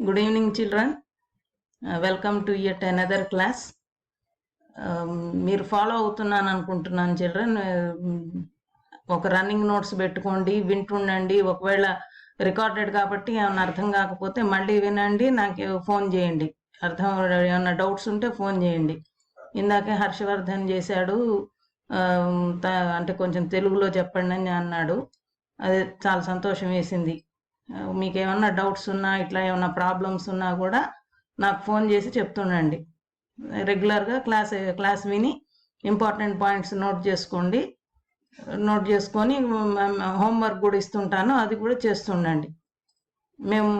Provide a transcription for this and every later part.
Good evening, children. Welcome to yet another class. మీరు follow అవుతున్నాను అనుకుంటున్నాను చిల్డ్రన్. ఒక రన్నింగ్ నోట్స్ పెట్టుకోండి, వింటుండండి. ఒకవేళ రికార్డెడ్ కాబట్టి ఏమన్నా అర్థం కాకపోతే మళ్ళీ వినండి, నాకు ఫోన్ చేయండి. అర్థం ఏమన్నా డౌట్స్ ఉంటే ఫోన్ చేయండి. ఇందాకే హర్షవర్ధన్ చేశాడు, అంటే కొంచెం తెలుగులో చెప్పండి అని అన్నాడు. అది చాలా సంతోషం వేసింది. మీకు ఏమన్నా డౌట్స్ ఉన్నా, ఇట్లా ఏమన్నా ప్రాబ్లమ్స్ ఉన్నా కూడా నాకు ఫోన్ చేసి చెప్తుండండి. రెగ్యులర్గా క్లాస్ విని ఇంపార్టెంట్ పాయింట్స్ నోట్ చేసుకోండి. నోట్ చేసుకొని హోంవర్క్ కూడా ఇస్తుంటాను, అది కూడా చేస్తుండండి. మేము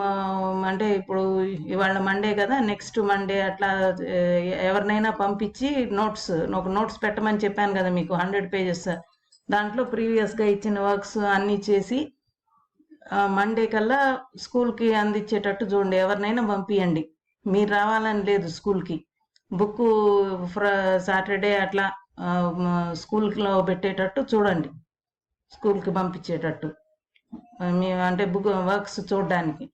అంటే ఇప్పుడు ఇవాళ మండే కదా, నెక్స్ట్ మండే అట్లా ఎవరినైనా పంపించి నోట్స్ పెట్టమని చెప్పాను కదా మీకు, 100 pages. దాంట్లో ప్రీవియస్గా ఇచ్చిన వర్క్స్ అన్నీ చేసి మండే కల్లా స్కూల్కి అందించేటట్టు చూడండి. ఎవరినైనా పంపించండి, మీరు రావాలని లేదు స్కూల్కి. బుక్ సాటర్డే అట్లా స్కూల్లో పెట్టేటట్టు చూడండి, స్కూల్కి పంపించేటట్టు. అంటే బుక్ వర్క్స్ చూడడానికి,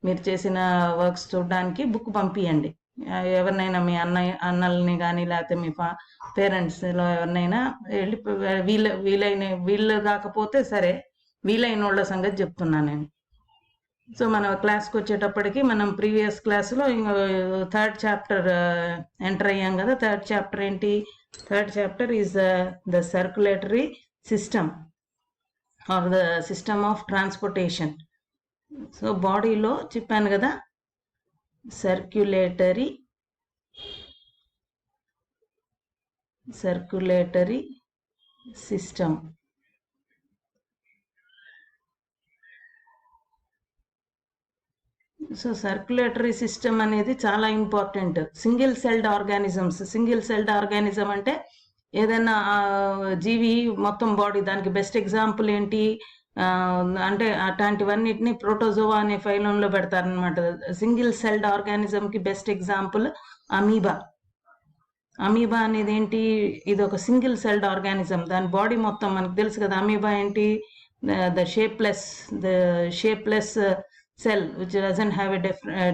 మీరు చేసిన వర్క్స్ చూడడానికి బుక్ పంపించండి. ఎవరినైనా మీ అన్నల్ని కానీ లేకపోతే మీ పేరెంట్స్లో ఎవరినైనా వెళ్ళి, వీళ్ళు కాకపోతే సరే, వీలైన వాళ్ళ సంగతి చెప్తున్నాను నేను. సో మన క్లాస్కి వచ్చేటప్పటికి మనం ప్రీవియస్ క్లాస్లో 3rd చాప్టర్ ఎంటర్ అయ్యాం కదా. 3rd చాప్టర్ ఏంటి? 3rd chapter is the circulatory system or the system of transportation. So బాడీలో చెప్పాను కదా, circulatory system. So circulatory system అనేది చాలా ఇంపార్టెంట్. సింగిల్ సెల్డ్ ఆర్గానిజం అంటే ఏదైనా జీవి మొత్తం బాడీ, దానికి బెస్ట్ ఎగ్జాంపుల్ ఏంటి అంటే అట్లాంటివన్నిటిని ప్రోటోజోవా అనే ఫైలంలో పెడతారనమాట. సింగిల్ సెల్డ్ ఆర్గానిజంకి బెస్ట్ ఎగ్జాంపుల్ అమీబా. అమీబా అనేది ఏంటి? ఇది ఒక సింగిల్ సెల్డ్ ఆర్గానిజం. దాని బాడీ మొత్తం మనకు తెలుసు కదా. అమీబా ఏంటి? The shapeless cell which doesn't have a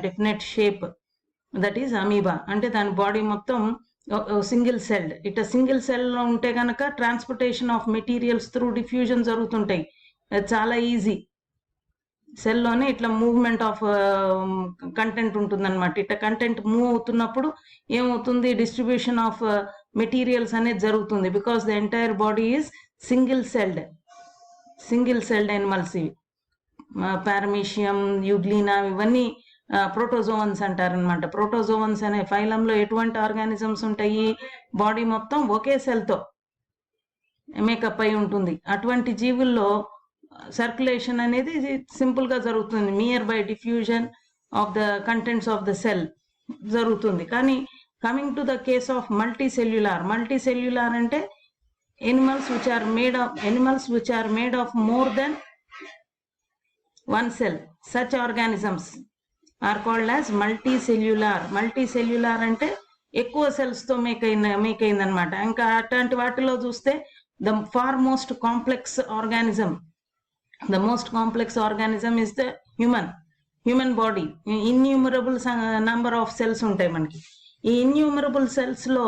definite shape, that is amoeba. అంటే దాని బాడీ మొత్తం సింగిల్ సెల్డ్. ఇట్లా సింగిల్ సెల్లో ఉంటే కనుక transportation of materials through diffusion జరుగుతుంటాయి. చాలా ఈజీ. సెల్లోనే ఇట్లా మూవ్మెంట్ ఆఫ్ కంటెంట్ ఉంటుందన్నమాట. ఇట్లా కంటెంట్ మూవ్ అవుతున్నప్పుడు ఏమవుతుంది? డిస్ట్రిబ్యూషన్ ఆఫ్ మెటీరియల్స్ అనేది జరుగుతుంది. Because the entire body is single celled animals. ఇవి పారమీషియం, యూగ్లీనా, ఇవన్నీ ప్రోటోజోవన్స్ అంటారనమాట. ప్రోటోజోవన్స్ అనే ఫైలంలో ఎటువంటి ఆర్గానిజమ్స్ ఉంటాయి? బాడీ మొత్తం ఒకే సెల్తో మేకప్ అయి ఉంటుంది. అటువంటి జీవుల్లో సర్క్యులేషన్ అనేది సింపుల్గా జరుగుతుంది. Near by diffusion of the contents of the cell జరుగుతుంది. కానీ coming to the case of multicellular అంటే animals which are made of more than one cell. Such organisms are called as multicellular అంటే ఎక్కువ సెల్స్తో make అయిందనమాట. ఇంకా అట్లాంటి వాటిలో చూస్తే the most complex organism is the human body. Innumerable number of cells ఉంటాయి మనకి. ఈ ఇన్యూమరబుల్ సెల్స్లో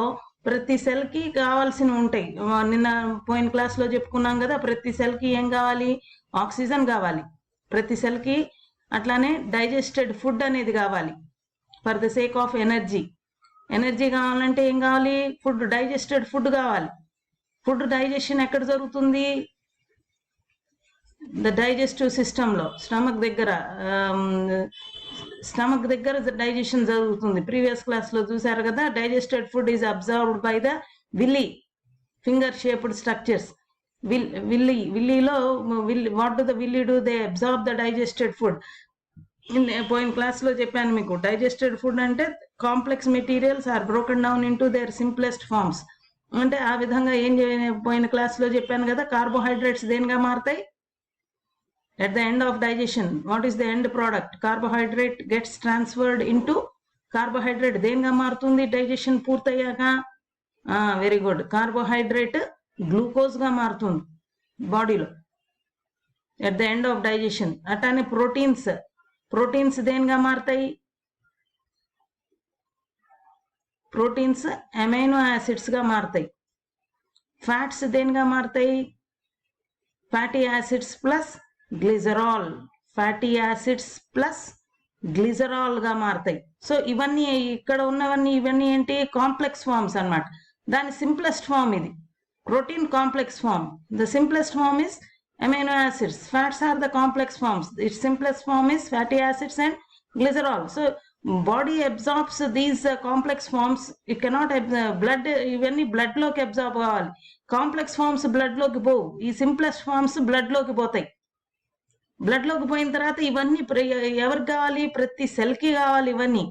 ప్రతి సెల్కి కావాల్సినవి ఉంటాయి. నిన్న పోయిన క్లాస్లో చెప్పుకున్నాం కదా, ప్రతి సెల్కి ఏం కావాలి? ఆక్సిజన్ కావాలి ప్రతి సెల్కి. అట్లానే డైజెస్టెడ్ ఫుడ్ అనేది కావాలి for the sake of energy కావాలంటే ఏం కావాలి? డైజెస్టెడ్ ఫుడ్ కావాలి. ఫుడ్ డైజెషన్ ఎక్కడ జరుగుతుంది? ద డైజెస్టివ్ సిస్టంలో, స్టమక్ దగ్గర డైజెషన్ జరుగుతుంది. ప్రీవియస్ క్లాస్లో చూసారు కదా. Digested food is absorbed by the villi, finger shaped structures. విల్లీలో what do the villi do? They absorb the digested food. పోయిన క్లాస్లో చెప్పాను మీకు, డైజెస్టెడ్ ఫుడ్ అంటే complex materials are broken down into their simplest forms. అంటే ఆ విధంగా పోయిన క్లాస్లో చెప్పాను కదా. కార్బోహైడ్రేట్స్ దేనిగా మారుతాయి? At the end of digestion what is the end product? Carbohydrate gets transferred into carbohydrate దేనిగా మారుతుంది డైజెషన్ పూర్తయ్యాక? Very good. కార్బోహైడ్రేట్ గ్లూకోజ్గా మారుతుంది బాడీలో at the end of digestion. అట్లానే ప్రోటీన్స్ దేనిగా మారుతాయి? ప్రోటీన్స్ అమైనో యాసిడ్స్ గా మారుతాయి. ఫ్యాట్స్ దేనిగా మారుతాయి? Fatty acids plus glycerol, fatty acids plus glycerol గా మారుతాయి. సో ఇవన్నీ ఇక్కడ ఉన్నవన్నీ ఇవన్నీ ఏంటి? కాంప్లెక్స్ ఫార్మ్స్ అన్నమాట. దాని సింప్లెస్ట్ ఫార్మ్ ఇది, protein complex form. The simplest form is amino acids. Fats are the complex forms. Its simplest form is fatty acids and glycerol. So body absorbs these complex forms. It cannot blood, ఇవన్నీ blood లోకి absorb కావాలి. Complex forms blood లోకి పోవు. ఈ simplest forms blood లోకి పోతాయి. Blood లోకి పోయిన తర్వాత ఇవన్నీ ఎవరికి కావాలి? ప్రతి సెల్ కి కావాలి ఇవన్నీ.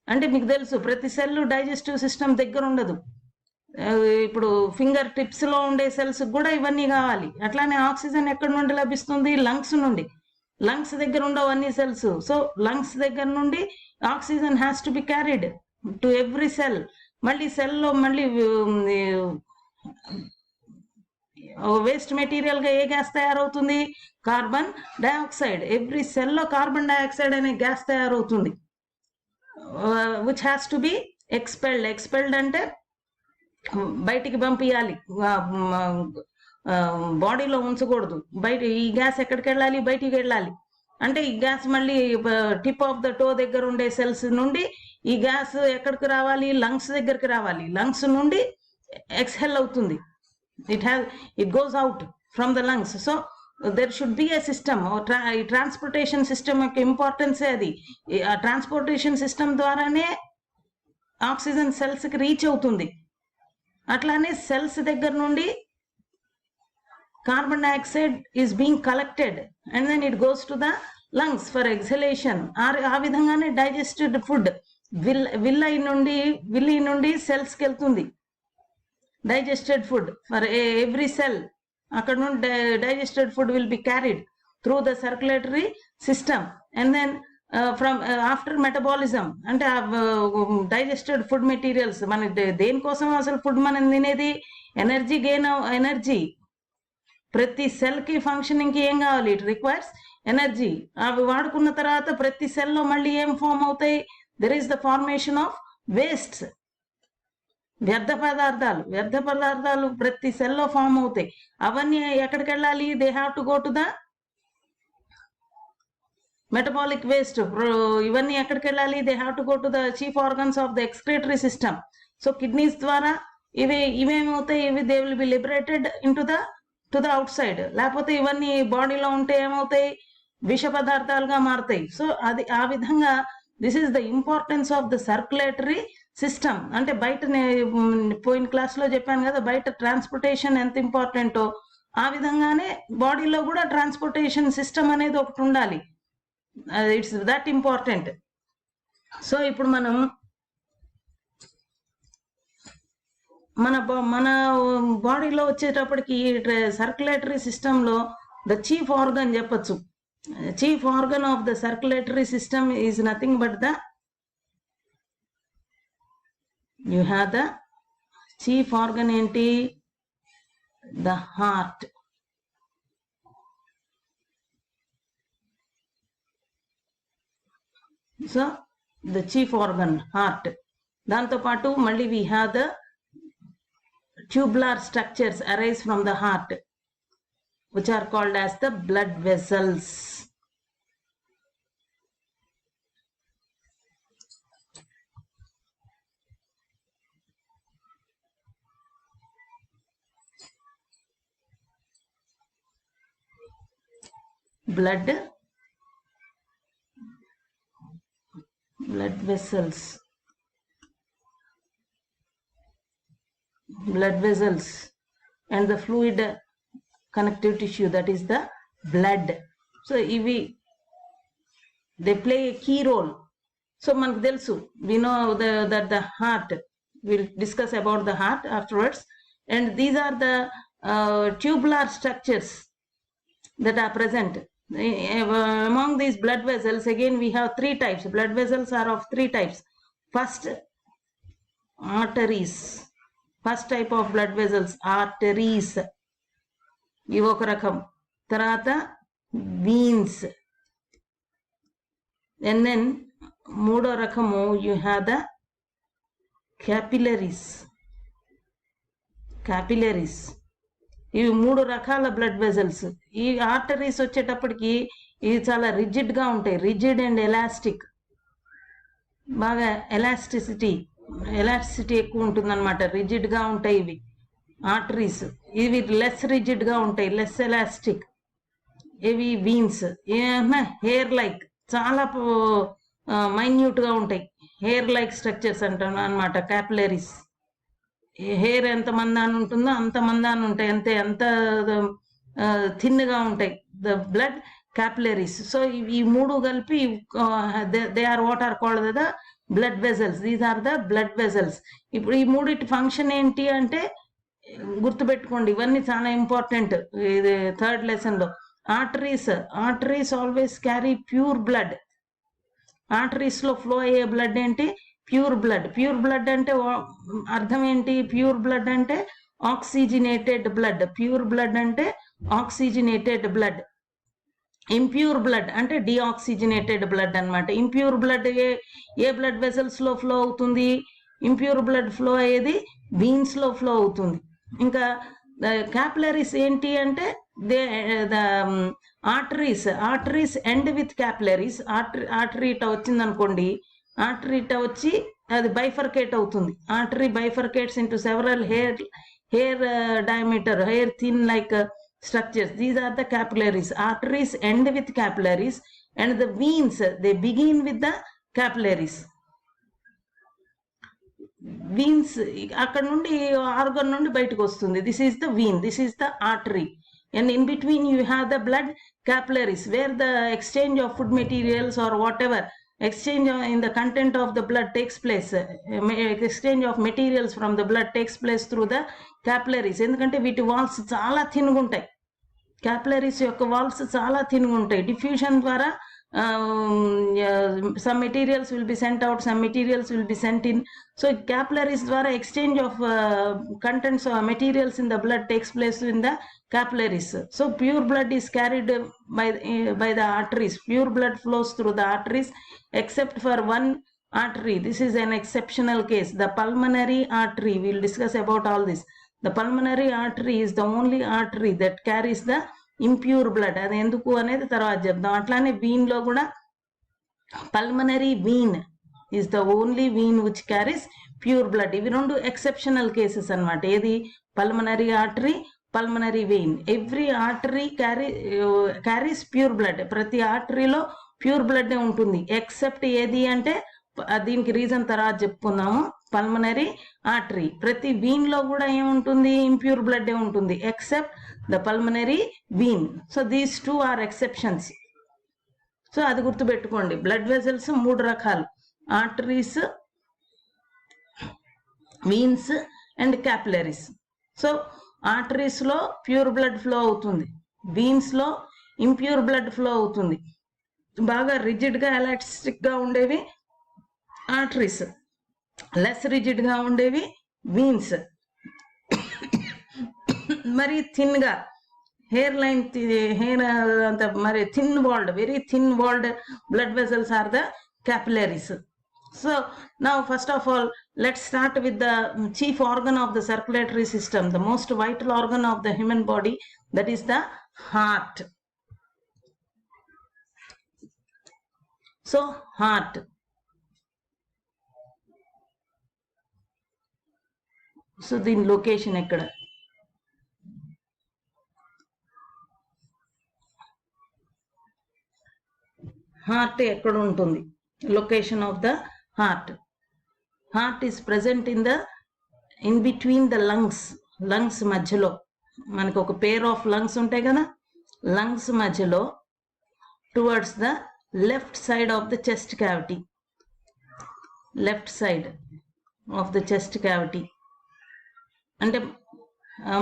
అంటే మీకు తెలుసు ప్రతి సెల్ డైజెస్టివ్ సిస్టమ్ దగ్గర ఉండదు. ఇప్పుడు ఫింగర్ టిప్స్ లో ఉండే సెల్స్ కూడా ఇవన్నీ కావాలి. అట్లానే ఆక్సిజన్ ఎక్కడి నుండి లభిస్తుంది? లంగ్స్ నుండి. లంగ్స్ దగ్గర ఉండవు అన్ని సెల్స్. సో లంగ్స్ దగ్గర నుండి oxygen has to be carried to every cell. మళ్ళీ సెల్లో మళ్ళీ వేస్ట్ మెటీరియల్ గా ఏ గ్యాస్ తయారవుతుంది? Carbon dioxide. ఎవ్రీ సెల్లో కార్బన్ డైఆక్సైడ్ అనే గ్యాస్ తయారవుతుంది, which has to be expelled. Expelled అంటే బయటికి పంపించాలి, బాడీలో ఉంచకూడదు. బయట ఈ గ్యాస్ ఎక్కడికి వెళ్ళాలి? బయటికి వెళ్ళాలి. అంటే ఈ గ్యాస్ మళ్ళీ టిప్ ఆఫ్ ద టో దగ్గర ఉండే సెల్స్ నుండి ఈ గ్యాస్ ఎక్కడికి రావాలి? లంగ్స్ దగ్గరికి రావాలి. లంగ్స్ నుండి ఎక్స్హెల్ అవుతుంది. It goes out from the lungs. So there should be a system. ఈ ట్రాన్స్పోర్టేషన్ సిస్టమ్ యొక్క ఇంపార్టెన్సే అది. ఆ ట్రాన్స్పోర్టేషన్ సిస్టమ్ ద్వారానే ఆక్సిజన్ సెల్స్ కి రీచ్ అవుతుంది. అట్లానే సెల్స్ దగ్గర నుండి carbon dioxide is being collected and then it goes to the lungs for exhalation. ఆ విధంగానే డైజెస్టెడ్ ఫుడ్ విల్లీ నుండి సెల్స్ కి వెళ్తుంది. Digested food for every cell. అక్కడ నుండి digested food will be carried through the circulatory system and then from after metabolism. అంటే digested food materials మన దేనికోసం అసలు ఫుడ్ మనం తినేది? Energy gain, energy. ప్రతి సెల్ కి ఫంక్షనింగ్ కి ఏం కావాలి? It requires energy. అవి వాడుకున్న తర్వాత ప్రతి సెల్ లో మళ్ళీ ఏం ఫామ్ అవుతాయి? There is the formation of wastes, వ్యర్థ పదార్థాలు ప్రతి సెల్ లో ఫామ్ అవుతాయి. అవన్నీ ఎక్కడికి వెళ్ళాలి? They have to go to the metabolic waste. ఇవన్నీ ఎక్కడికి వెళ్ళాలి? They have to go to the chief organs of the excretory system. So kidneys ద్వారా ఇవేమవుతాయి? They will be liberated into the outside. లేకపోతే ఇవన్నీ బాడీలో ఉంటే ఏమవుతాయి? విష పదార్థాలుగా మారుతాయి. సో అది ఆ విధంగా this is the importance of the circulatory system. అంటే బయట పోయిన క్లాస్ లో చెప్పాను కదా, బయట ట్రాన్స్పోర్టేషన్ ఎంత ఇంపార్టెంటో ఆ విధంగానే బాడీలో కూడా ట్రాన్స్పోర్టేషన్ సిస్టమ్ అనేది ఒకటి ఉండాలి. It's that important. సో ఇప్పుడు మనం మన బాడీలో వచ్చేటప్పటికి సర్క్యులేటరీ సిస్టమ్ లో ద చీఫ్ ఆర్గన్ చెప్పచ్చు. Chief organ of the circulatory system is nothing but you have the chief organ ఏంటి? The heart. So the chief organ heart. దాంతో పాటు మళ్ళీ we have the tubular structures arise from the heart, which are called as the blood vessels. Blood vessels. Blood vessels and the fluid connective tissue, that is the blood. So they play a key role. So manaku telusu, we know that the heart, we'll discuss about the heart afterwards, and these are the tubular structures that are present. Among these blood vessels, again we have three types. Blood vessels are of three types. First, arteries. First type of blood vessels, arteries. ఇవి ఒక రకం. తర్వాత veins. And then మూడో రకము you have the capillaries. ఇవి 3 రకాల blood vessels. ఈ arteries వచ్చేటప్పటికి ఇవి చాలా రిజిడ్గా ఉంటాయి. రిజిడ్ అండ్ ఎలాస్టిక్, బాగా ఎలాస్టిసిటీ ఎక్కువ ఉంటుందన్నమాట. రిజిడ్గా ఉంటాయి ఇవి ఆర్టరీస్. ఇవి లెస్ రిజిడ్గా ఉంటాయి, లెస్ ఎలాస్టిక్. ఇవి వీన్స్. హెయిర్ లైక్, చాలా మైన్యూట్గా ఉంటాయి. హెయిర్ లైక్ స్ట్రక్చర్స్ అంటాను అనమాట క్యాపిలరీస్. హెయిర్ ఎంత మందాన్ని ఉంటుందో అంత మందాన్ని ఉంటాయి, అంతే, అంత థిన్గా ఉంటాయి ద బ్లడ్ క్యాపిలరీస్. సో ఈ 3 కలిపి they are what are called the blood vessels. These are the blood vessels. ఇప్పుడు ఈ 3 ఫంక్షన్ ఏంటి అంటే గుర్తుపెట్టుకోండి, ఇవన్నీ చాలా ఇంపార్టెంట్ ఇది 3rd లెసన్లో. Arteries always carry pure blood. ఆర్టరీస్లో ఫ్లో అయ్యే బ్లడ్ ఏంటి? Pure blood. ప్యూర్ బ్లడ్ అంటే అర్థం ఏంటి? ప్యూర్ బ్లడ్ అంటే ఆక్సిజనేటెడ్ బ్లడ్. ప్యూర్ బ్లడ్ అంటే ఆక్సిజనేటెడ్ బ్లడ్. ఇంప్యూర్ బ్లడ్ అంటే డిఆక్సిజనేటెడ్ బ్లడ్ అనమాట. ఇంప్యూర్ బ్లడ్ ఏ బ్లడ్ వెజల్స్ లో ఫ్లో అవుతుంది? ఇంప్యూర్ బ్లడ్ ఫ్లో అయ్యేది వీన్స్ లో ఫ్లో అవుతుంది. ఇంకా క్యాపిలరీస్ ఏంటి అంటే arteries end with capillaries. Artery ఇట వచ్చింది అనుకోండి, ఆర్టరీ ఇట వచ్చి అది బైఫర్కేట్ అవుతుంది. Artery bifurcates into several hair diameter, hair thin like structures. These are the capillaries. Arteries end with capillaries and the veins, they begin with the capillaries. Veins అక్కడ నుండి organ నుండి బయటకు వస్తుంది. This is the vein, this is the artery, and in between you have the blood capillaries where the exchange of food materials or whatever exchange in the content of the blood takes place. Exchange of materials from the blood takes place through the capillaries. ఎందుకంటే వీటి walls చాలా థిన్గా ఉంటాయి. Capillaries యొక్క walls చాలా థిన్గా ఉంటాయి. Diffusion ద్వారా some materials will be sent out, some materials will be sent in. So capillaries ద్వారా exchange of contents or materials in the blood takes place in the capillaries. So pure blood is carried by the arteries. Pure blood flows through the arteries except for one artery. This is an exceptional case, the pulmonary artery. We will discuss about all this. The pulmonary artery is the only artery that carries the impure blood. అది ఎందుకు అనేది తర్వాత చెప్దాం. అట్లానే vein లో కూడా pulmonary vein is the only vein which carries pure blood. ఇవి 2 exceptional cases అన్నమాట. ఏది? Pulmonary artery, pulmonary vein. Every artery carries pure blood. ప్రతి ఆర్టరీలో ప్యూర్ బ్లడ్ ఉంటుంది ఎక్సెప్ట్ ఏది అంటే దీనికి రీజన్ తర్వాత చెప్పుకుందాము. Pulmonary artery. ప్రతి వీన్ లో కూడా ఏముంటుంది? ఇంప్యూర్ బ్లడ్ ఉంటుంది except the pulmonary vein. So these 2 are exceptions. So అది గుర్తుపెట్టుకోండి. బ్లడ్ వెజల్స్ 3 రకాలు: arteries, veins and capillaries. So arteries లో ప్యూర్ బ్లడ్ ఫ్లో అవుతుంది, వీన్స్ లో ఇంప్యూర్ బ్లడ్ ఫ్లో అవుతుంది. బాగా రిజిడ్ గా ఎలాస్టిక్ గా ఉండేవి ఆర్టరీస్, లెస్ రిజిడ్ గా ఉండేవి వీన్స్. మరి థిన్ గా హెయిర్ అంత మరి thin walled, very thin walled blood vessels are the capillaries. So now first of all let's start with the chief organ of the circulatory system, the most vital organ of the human body, that is the heart. So heart. So the location ekkada? Heart ekkada untundi? Location of the heart. Heart is present in between the lungs మధ్యలో. మనకు ఒక pair of lungs ఉంటాయి కదా, lungs మధ్యలో towards the left side of the chest cavity. Left side of the chest cavity అంటే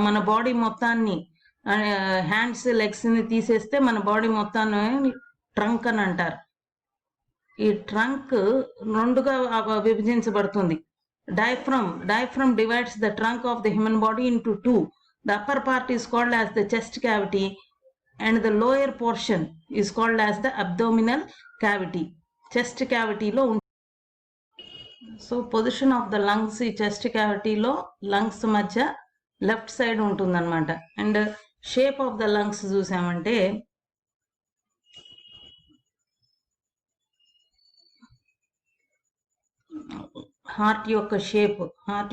మన body మొత్తాన్ని, hands లెగ్స్ని తీసేస్తే మన బాడీ మొత్తాన్ని ట్రంక్ అని అంటారు. ఈ ట్రంక్ 2గా విభజించబడుతుంది. Diaphragm divides the trunk of the human body into 2. The upper part is called as the chest cavity and the lower portion is called as the abdominal cavity. Chest క్యావిటీలో so position of the lungs ఈ chest క్యావిటీలో lungs మధ్య left side ఉంటుందన్నమాట. And shape of the lungs చూసామంటే heart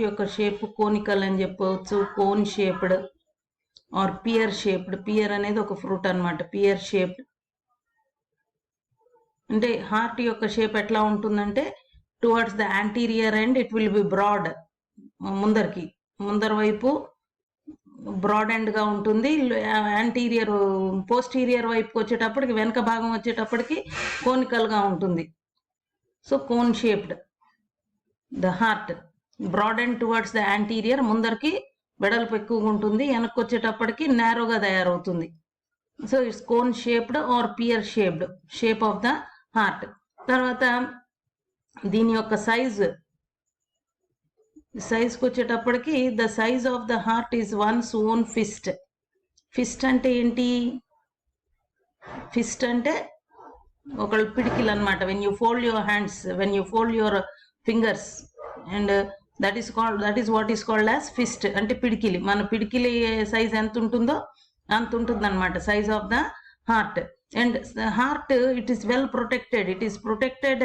యొక్క shape conical అని చెప్పవచ్చు, cone shaped or pear shaped. Pear అనేది ఒక ఫ్రూట్ అన్నమాట. పియర్ షేప్డ్ అంటే హార్ట్ యొక్క షేప్ ఎట్లా ఉంటుందంటే towards the anterior and it will be broad. ముందర వైపు బ్రాడ్ ఎండ్ గా ఉంటుంది. యాంటీరియర్ పోస్టీరియర్ వైపుకి వచ్చేటప్పటికి, వెనక భాగం వచ్చేటప్పటికి కోనికల్ గా ఉంటుంది. So cone shaped the heart, broad and towards the anterior, ముందరికి వెడల్పు ఎక్కువగా ఉంటుంది, వెనక్కి వచ్చేటప్పటికి నేరోగా తయారవుతుంది. So it's cone shaped or pear shaped shape of the heart. తర్వాత దీని యొక్క సైజుకి వచ్చేటప్పటికి the size of the heart is one's own fist. Fist అంటే ఏంటి? ఫిస్ట్ అంటే ఒకళ్ళ పిడికిలు అనమాట. When you fold your hands, when you fold your fingers, and that is what is called as fist. అంటే పిడికిలి. మన పిడికిలి సైజ్ ఎంత ఉంటుందో అంత ఉంటుంది అనమాట size of the heart. And heart it is well protected. It is protected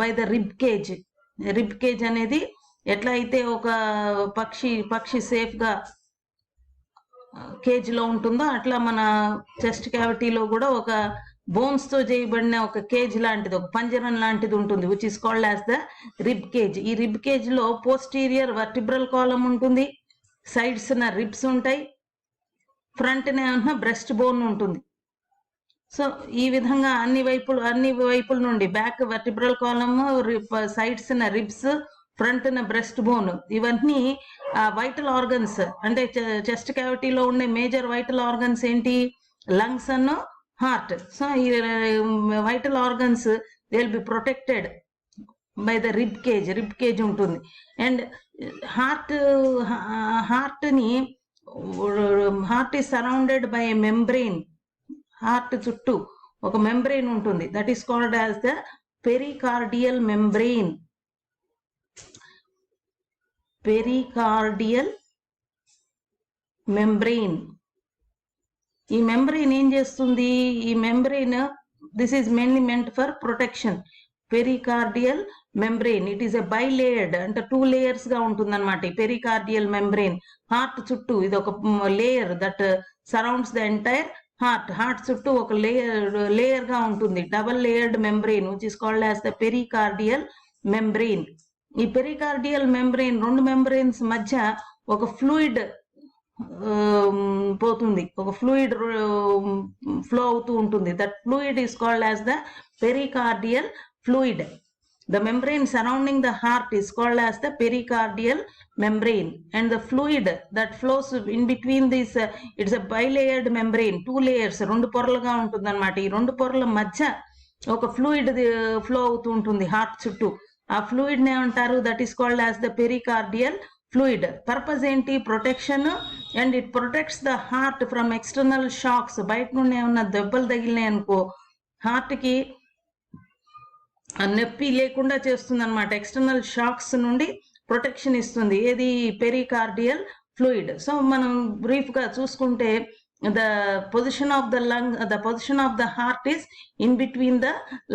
by the rib cage. Rib cage అనేది ఎట్లా అయితే ఒక పక్షి సేఫ్ గా కేజ్ లో ఉంటుందో అట్లా మన చెస్ట్ క్యావిటీలో కూడా ఒక బోన్స్ తో చేయబడిన ఒక కేజ్ లాంటిది, ఒక పంజరం లాంటిది ఉంటుంది, which is called as the rib cage. ఈ రిబ్ కేజ్ లో పోస్టీరియర్ వర్టిబ్రల్ కాలమ్ ఉంటుంది, సైడ్స్ న రిబ్స్ ఉంటాయి, ఫ్రంట్ న బ్రెస్ట్ బోన్ ఉంటుంది. సో ఈ విధంగా అన్ని వైపుల నుండి బ్యాక్ వర్టిబ్రల్ కాలమ్, సైడ్స్ న రిబ్స్, ఫ్రంట్ న బ్రెస్ట్ బోన్, ఇవన్నీ వైటల్ ఆర్గన్స్. అంటే చెస్ట్ క్యావిటీలో ఉండే మేజర్ వైటల్ ఆర్గన్స్ ఏంటి? లంగ్స్ అన్న హార్ట్. సో ఈ vital organs they will be protected by the rib cage ఉంటుంది. And heart is surrounded by a membrane. Heart చుట్టూ ఒక మెంబ్రెయిన్ ఉంటుంది, that is called as the pericardial membrane. ఈ membrane ఏం చేస్తుంది? ఈ membrane, this is mainly meant for protection. Pericardial membrane it is a bilayered, అంటే 2 layers గా ఉంటుంది అనమాట. ఈ పెరికార్డియల్ మెంబ్రెయిన్ హార్ట్ చుట్టూ ఇది ఒక layer that surrounds the entire heart. Heart చుట్టూ ఒక లేయర్ గా ఉంటుంది, double layered membrane which is called as the pericardial membrane. ఈ పెరికార్డియల్ మెంబ్రెయిన్, 2 మెంబ్రెయిన్స్ మధ్య ఒక ఫ్లూయిడ్ పోతుంది, ఒక ఫ్లూయిడ్ ఫ్లో అవుతూ ఉంటుంది. That fluid is called as the pericardial fluid. The membrane surrounding the heart is called as the pericardial membrane, and the fluid that flows in between this, it's a bilayered membrane, 2 layers, 2 పొరలుగా ఉంటుంది అనమాట. ఈ 2 పొరల మధ్య ఒక fluid flow అవుతూ ఉంటుంది heart చుట్టూ. ఆ ఫ్లూయిడ్ ని ఏమంటారు? That is called as the pericardial fluid. Purpose ఏంటి? Protection. And it protects the heart from external shocks. బయట నుండి ఏమన్నా దెబ్బలు తగిలినాయి అనుకో హార్ట్ కి నొప్పి లేకుండా చేస్తుంది అనమాట. ఎక్స్టర్నల్ షాక్స్ నుండి ప్రొటెక్షన్ ఇస్తుంది. ఏది? Pericardial fluid. సో మనం బ్రీఫ్ గా చూసుకుంటే the position of the heart is in between the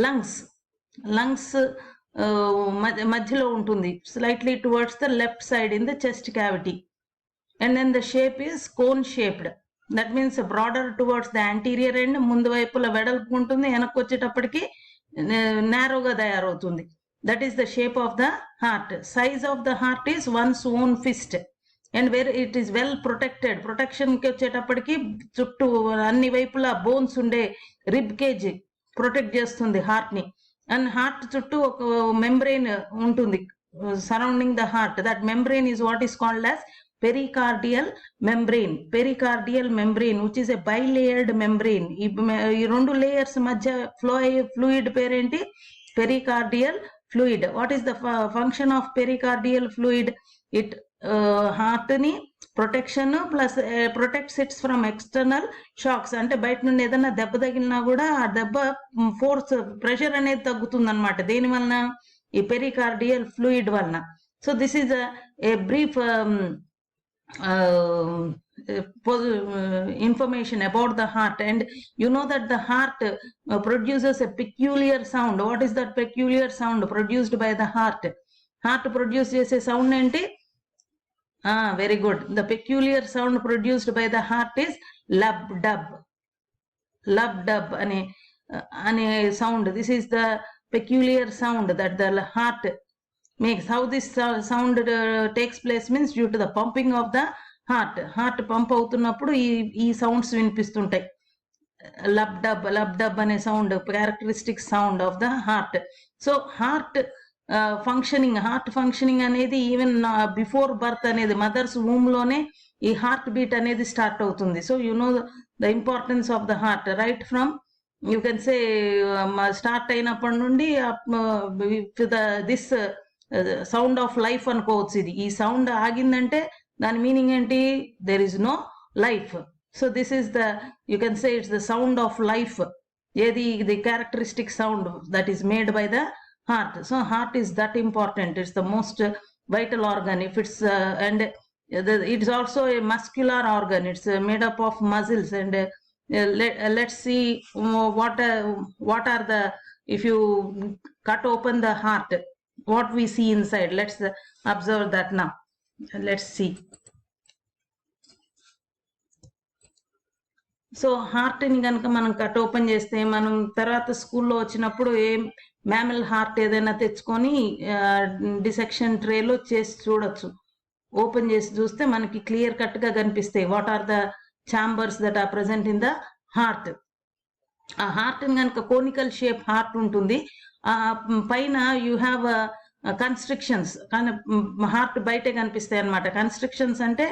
lungs మధ్యలో ఉంటుంది, slightly towards the left side in the chest cavity. And then the shape is cone shaped. That means broader towards the anterior end, ముందు వైపుల వెడల్పు ఉంటుంది, వెనక్కి వచ్చేటప్పటికి నేరోగా తయారవుతుంది. That is the shape of the heart. Size of the heart is one's own fist. And it is well protected. Protection కి వచ్చేటప్పటికి చుట్టూ అన్ని వైపులా బోన్స్ ఉండే రిబ్ కేజ్ ప్రొటెక్ట్ చేస్తుంది హార్ట్ ని. అండ్ హార్ట్ చుట్టూ ఒక మెంబ్రెయిన్ ఉంటుంది surrounding the heart. That membrane is what is called as pericardial membrane which is a bilayered membrane. ఈ 2 layers మధ్య ఫ్లో అయ్యే ఫ్లూయిడ్ పేరేంటి? pericardial fluid. What is the function of pericardial fluid? It heart ni protection plus protects it from external shocks. అంటే బయట నుండి ఏదైనా దెబ్బ తగిలినా కూడా ఆ దెబ్బ ఫోర్స్, ప్రెషర్ అనేది తగ్గుతుంది అనమాట. దేని వలన? ఈ పెరికార్డియల్ ఫ్లూయిడ్ వలన. So this is a brief information about the heart, and you know that the heart produces a peculiar sound. What is that peculiar sound produced by the heart? Heart produces a sound enti very good. The peculiar sound produced by the heart is lub dub. Lub dub ane sound. This is the peculiar sound that the heart makes. How this sound takes place means due to the pumping of the heart pump అవుతున్నప్పుడు ఈ sounds వినిపిస్తుంటాయి. Lub dub అనే sound characteristic sound of the heart. So heart functioning అనేది even before birth అనేది mothers womb లోనే ఈ heart beat అనేది start అవుతుంది. So you know the importance of the heart right from you can say start అయినప్పటి నుండి this sound of life అనుకోవచ్చు. ఇది ఈ సౌండ్ ఆగిందంటే దాని మీనింగ్ ఏంటి? There is no life. So this is the you can say it's the sound of life. ఏది the characteristic sound that is made by the heart. So heart is that important. It's the most vital organ. If it's and it's also a muscular organ. It's made up of muscles. And let's see what are the, if you cut open the heart, what we see inside. Let's observe that now. Let's see. So హార్ట్ని కనుక మనం cut open చేస్తే, మనం తర్వాత స్కూల్లో వచ్చినప్పుడు mammal heart ఏదైనా తెచ్చుకొని డిసెక్షన్ ట్రేలో చేసి చూడొచ్చు. ఓపెన్ చేసి చూస్తే మనకి క్లియర్ కట్ గా కనిపిస్తాయి what are the chambers that are present in the heart. ఆ హార్ట్ కనుక కోనికల్ షేప్ హార్ట్ ఉంటుంది. ఆ పైన యూ హ్యావ్ కన్స్ట్రిక్షన్స్, కానీ హార్ట్ బయటే కనిపిస్తాయి అనమాట. కన్స్ట్రిక్షన్స్ అంటే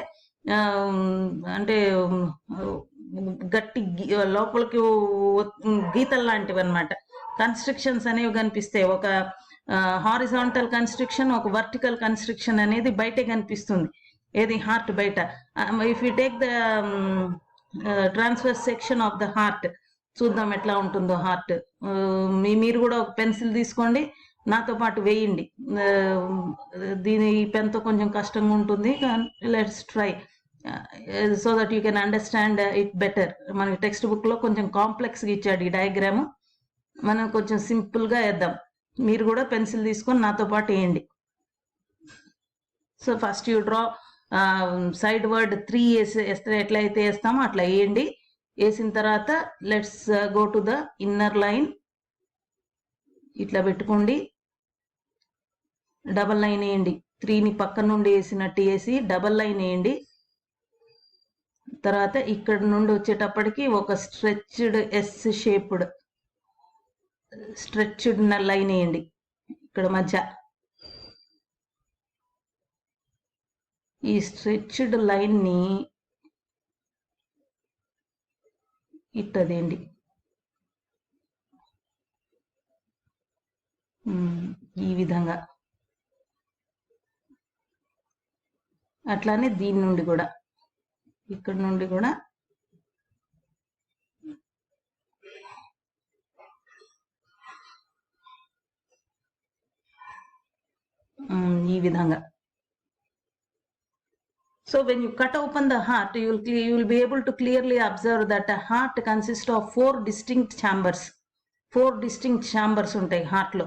గట్టి లోపలికి గీతలు లాంటివి అనమాట. కన్స్ట్రిక్షన్స్ అనేవి కనిపిస్తాయి. ఒక హారిజాంటల్ కన్స్ట్రిక్షన్, ఒక వర్టికల్ కన్స్ట్రిక్షన్ అనేది బయటే కనిపిస్తుంది. ఏది? హార్ట్ బయట. If you take the transverse section of the heart, చూద్దాం ఎట్లా ఉంటుందో హార్ట్. మీరు కూడా ఒక పెన్సిల్ తీసుకోండి, నాతో పాటు వేయండి. దీని పెన్తో కొంచెం కష్టంగా ఉంటుంది, let's try so that you can understand it better. మనకి టెక్స్ట్ బుక్ లో కొంచెం కాంప్లెక్స్ గా ఇచ్చాడు ఈ డయాగ్రామ్, మనం కొంచెం సింపుల్ గా వేద్దాం. మీరు కూడా పెన్సిల్ తీసుకొని నాతో పాటు వేయండి. So first you draw side word 3 ఎట్లయితే వేస్తామో అట్లా వేయండి. వేసిన తర్వాత let's go to the inner line. ఇట్లా పెట్టుకోండి, డబల్ లైన్ వేయండి. 3ని పక్క నుండి వేసినట్టు వేసి డబల్ లైన్ వేయండి. తర్వాత ఇక్కడ నుండి వచ్చేటప్పటికి ఒక stretched S shaped stretched line వేయండి ఇక్కడ మధ్య. ఈ స్ట్రెచ్డ్ లైన్ ని ఇట్టదేండి, ఈ విధంగా. అట్లానే దీని నుండి కూడా, ఇక్కడ నుండి కూడా ఈ విధంగా. So when you cut open the heart, you will be able to clearly observe that a heart consists of 4 distinct chambers. 4 distinct chambers ఉంటాయి హార్ట్ లో.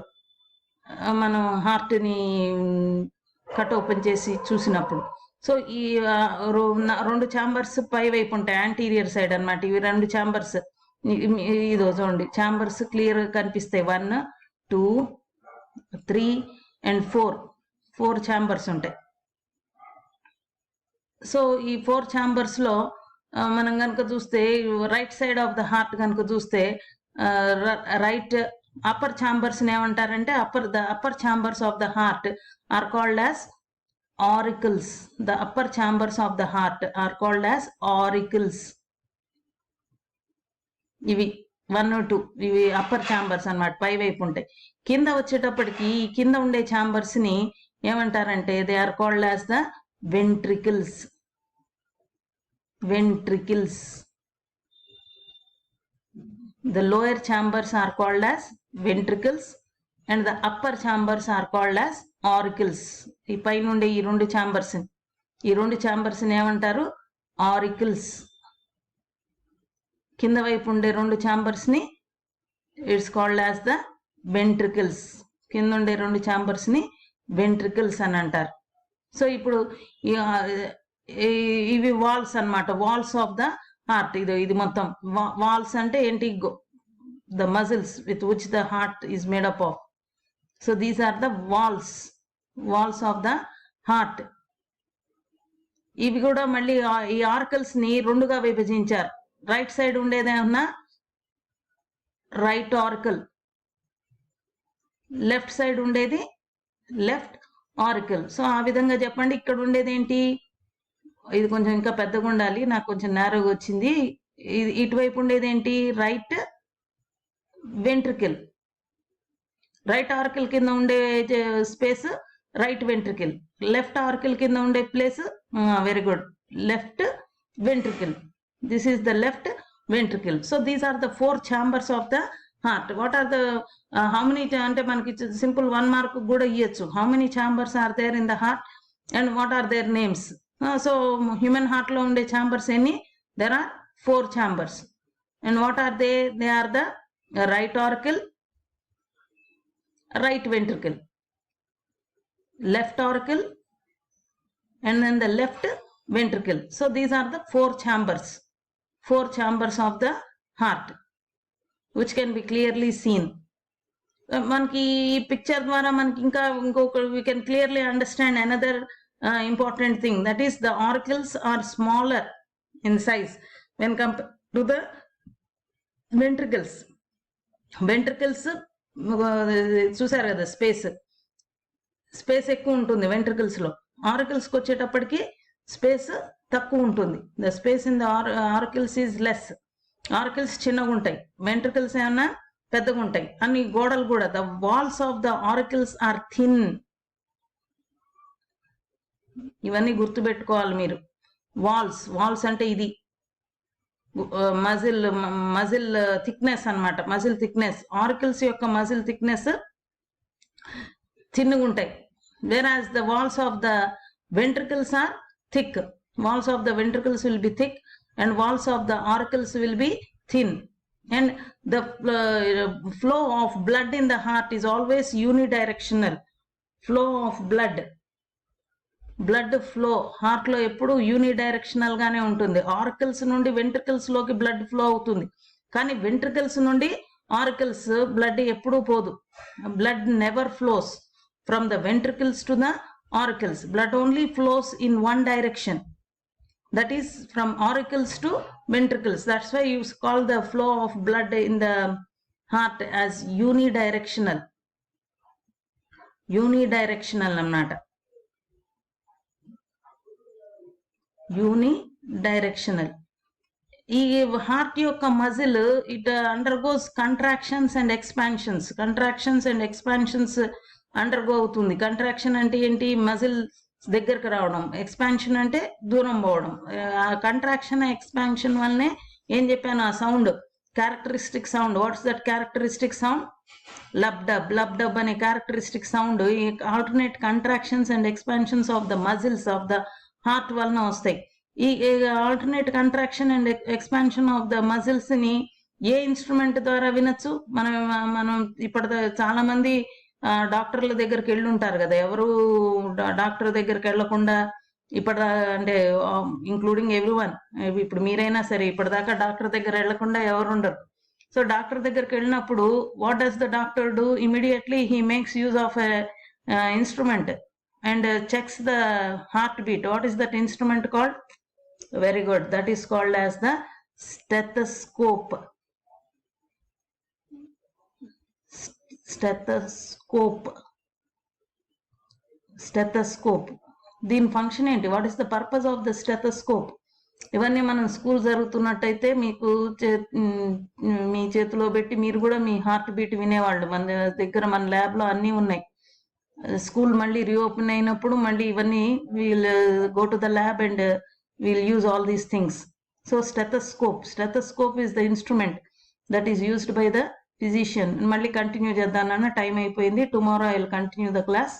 మనం హార్ట్ ని కట్ ఓపెన్ చేసి చూసినప్పుడు, సో ఈ 2 ఛాంబర్స్ పై వైపు ఉంటాయి, యాంటీరియర్ సైడ్ అన్నమాట. ఇవి 2 ఛాంబర్స్. ఇదో చూడండి, ఛాంబర్స్ క్లియర్ గా కనిపిస్తాయి. 1, 2, 3 and 4 ఛాంబర్స్ ఉంటాయి. సో ఈ 4 ఛాంబర్స్ లో మనం కనుక చూస్తే, right side of the heart కనుక చూస్తే, రైట్ అప్పర్ ఛాంబర్స్ ఏమంటారంటే, the upper chambers of the heart are called as auricles. The upper chambers of the heart are called as auricles. ఇవి 1, 2 ఇవి అప్పర్ ఛాంబర్స్ అన్నమాట, పై వైపు ఉంటాయి. కింద వచ్చేటప్పటికి ఈ కింద ఉండే ఛాంబర్స్ ని ఏమంటారంటే, they are called as the ventricles. Ventricles. The lower chambers are called as ventricles and the upper chambers are called as auricles. ఈ పైన ఉండే ఈ రెండు ఛాంబర్స్ ఏమంటారు? ఆరికల్స్. కింద వైపు ఉండే రెండు ఛాంబర్స్ ని it's called as the ventricles. కింద ఉండే రెండు ఛాంబర్స్ ని వెంట్రికల్స్ అని అంటారు. సో ఇప్పుడు ఇవి వాల్స్ అన్నమాట, వాల్స్ ఆఫ్ ద హార్ట్. ఇది మొత్తం వాల్స్ అంటే ఏంటి? the muscles with which the heart is made up of. So these are the walls of the heart. ఇవి కూడా మళ్ళీ ఈ ఆర్కల్స్ ని రెండుగా విభజించారు. రైట్ సైడ్ ఉండేదేమన్నా రైట్ ఆర్కల్, లెఫ్ట్ సైడ్ ఉండేది లెఫ్ట్ ఆర్కల్. సో ఆ విధంగా చెప్పండి. ఇక్కడ ఉండేది ఏంటి? ఇది కొంచెం ఇంకా పెద్దగా ఉండాలి, నాకు కొంచెం నేరోగా వచ్చింది. ఇటువైపు ఉండేది ఏంటి? Right ventricle. రైట్ ఆర్కిల్ కింద ఉండే space right ventricle. Left auricle కింద ఉండే place very good, left ventricle. This is the left ventricle. So these are the 4 chambers of the heart. What are the how many అంటే మనకి simple 1 mark కూడా ఇవ్వచ్చు. How many chambers are there in the heart and what are their names? So human heart లో ఉండే chambers ఎన్ని? There are 4 chambers. And what are they? They are the right auricle, right ventricle, left auricle, and then the left ventricle. So these are the 4 chambers of the heart, which can be clearly seen. మనకి ఈ picture ద్వారా మనకి ఇంకొక we can clearly understand another important thing, that is the auricles are smaller in size when compared to the ventricles. Ventricles చూసారు కదా, space ఎక్కువ ఉంటుంది ventricles లో. ఆరికల్స్ కి వచ్చేటప్పటికి స్పేస్ తక్కువ ఉంటుంది. The space in the auricles is less. Auricles చిన్నగా ఉంటాయి, వెంట్రికల్స్ ఏమన్నా పెద్దగా ఉంటాయి. అన్ని గోడలు కూడా the walls of the auricles are thin. ఇవన్నీ గుర్తుపెట్టుకోవాలి మీరు. వాల్స్ అంటే ఇది మజిల్ థిక్నెస్ అన్నమాట, మజిల్ థిక్నెస్. ఆరికల్స్ యొక్క మజిల్ థిక్నెస్ థిన్గా ఉంటాయి. whereas the walls of the ventricles are thick. Walls of the ventricles will be thick and walls of the auricles will be thin. And the flow of blood in the heart is always unidirectional. Flow of blood flow heart లో ఎప్పుడు unidirectional గానే ఉంటుంది. Auricles నుండి ventricles లోకి blood flow అవుతుంది, కానీ ventricles నుండి auricles blood ఎప్పుడూ పోదు. Blood never flows from the ventricles to the auricles. Blood only flows in one direction, that is from auricles to ventricles. That's why you call the flow of blood in the heart as unidirectional అన్నమాట. Unidirectional. ఈ heart యొక్క muscle it undergoes contractions and expansions undergo అవుతుంది. Contraction అంటే ఏంటి? Muscle దగ్గరకు రావడం. Expansion అంటే దూరం పోవడం. ఆ కంట్రాక్షన్ ఎక్స్పాన్షన్ వల్లనే ఏం చెప్పాను, ఆ sound characteristic sound. What's that characteristic sound? Lub dub అనే క్యారెక్టరిస్టిక్ సౌండ్ ఈ alternate contractions and expansions of the muscles of the heart వలన వస్తాయి. ఈ alternate contraction and expansion of the muscles ని ఏ ఇన్స్ట్రుమెంట్ ద్వారా వినొచ్చు? మనం ఇప్పుడు చాలా మంది డాక్టర్ల దగ్గరికి వెళ్ళి ఉంటారు కదా. ఎవరు డాక్టర్ దగ్గరికి వెళ్లకుండా అంటే ఇంక్లూడింగ్ ఎవ్రీవన్, ఇప్పుడు మీరైనా సరే ఇప్పటిదాకా డాక్టర్ దగ్గర వెళ్లకుండా ఎవరు ఉండరు. సో డాక్టర్ దగ్గరికి వెళ్ళినప్పుడు what does the doctor do? Immediately he makes use of instrument and checks the heartbeat. What is that instrument called? Very good, that is called as the stethoscope. దీని function ఏంటి? What is the purpose of the stethoscope? ఇవన్నీ మనం school జరుగుతున్నట్టయితే మీకు మీ చేతిలో పెట్టి మీరు కూడా మీ heart beat వినేవాళ్ళు. మన దగ్గర మన ల్యాబ్ లో అన్నీ ఉన్నాయి. స్కూల్ మళ్ళీ రీఓపెన్ అయినప్పుడు మళ్ళీ ఇవన్నీ we'll go to the lab and we'll use all these things. So stethoscope is the instrument that is used by the physician మళ్ళీ కంటిన్యూ చేద్దానన్న టైం అయిపోయింది. Tomorrow I will continue the class.